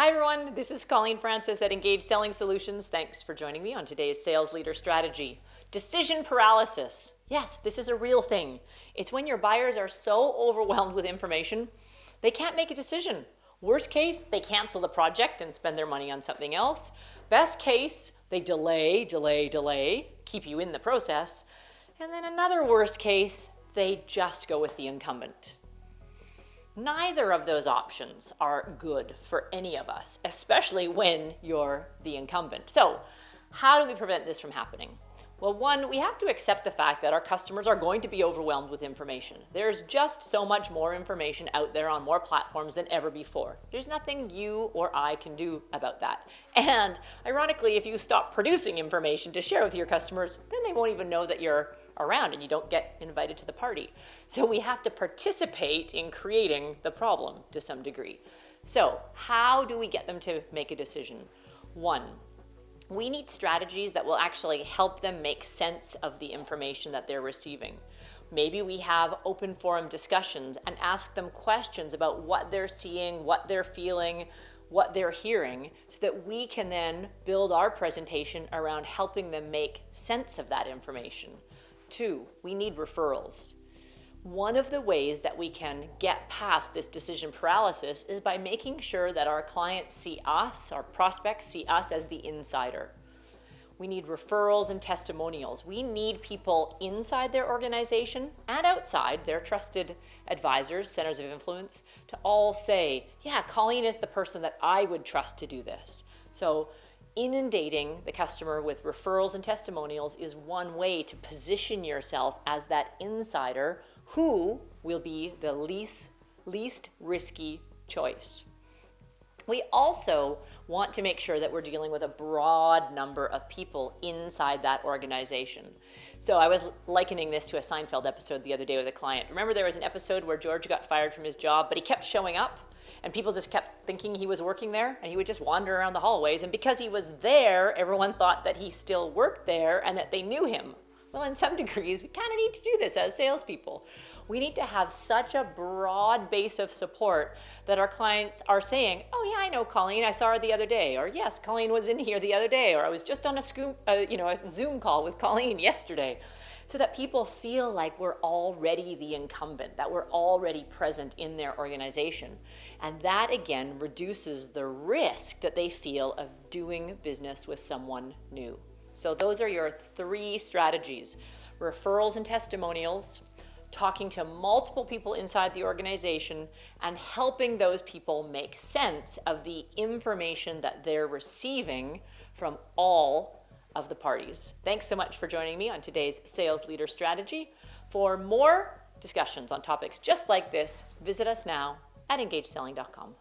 Hi everyone, this is Colleen Francis at Engage Selling Solutions. Thanks for joining me on today's Sales Leader Strategy. Decision paralysis. Yes, this is a real thing. It's when your buyers are so overwhelmed with information, they can't make a decision. Worst case, they cancel the project and spend their money on something else. Best case, they delay, keep you in the process. And then another worst case, they just go with the incumbent. Neither of those options are good for any of us, especially when you're the incumbent. So, how do we prevent this from happening? Well, one, we have to accept the fact that our customers are going to be overwhelmed with information. There's just so much more information out there on more platforms than ever before. There's nothing you or I can do about that. And ironically, if you stop producing information to share with your customers, then they won't even know that you're around and you don't get invited to the party. So we have to participate in creating the problem to some degree. So how do we get them to make a decision? One, we need strategies that will actually help them make sense of the information that they're receiving. Maybe we have open forum discussions and ask them questions about what they're seeing, what they're feeling, what they're hearing, so that we can then build our presentation around helping them make sense of that information. Two, we need referrals. One of the ways that we can get past this decision paralysis is by making sure that our clients see us, our prospects see us as the insider. We need referrals and testimonials. We need people inside their organization and outside, their trusted advisors, centers of influence, to all say, yeah, Colleen is the person that I would trust to do this. So inundating the customer with referrals and testimonials is one way to position yourself as that insider who will be the least risky choice. We also want to make sure that we're dealing with a broad number of people inside that organization. So I was likening this to a Seinfeld episode the other day with a client. Remember there was an episode where George got fired from his job, but he kept showing up and people just kept thinking he was working there and he would just wander around the hallways. And because he was there, everyone thought that he still worked there and that they knew him. Well, in some degrees, we kind of need to do this as salespeople. We need to have such a broad base of support that our clients are saying, oh yeah, I know Colleen, I saw her the other day. Or yes, Colleen was in here the other day. Or I was just on a Zoom call with Colleen yesterday. So that people feel like we're already the incumbent, that we're already present in their organization. And that again reduces the risk that they feel of doing business with someone new. So those are your three strategies: referrals and testimonials, talking to multiple people inside the organization, and helping those people make sense of the information that they're receiving from all of the parties. Thanks so much for joining me on today's Sales Leader Strategy. For more discussions on topics just like this, visit us now at engageselling.com.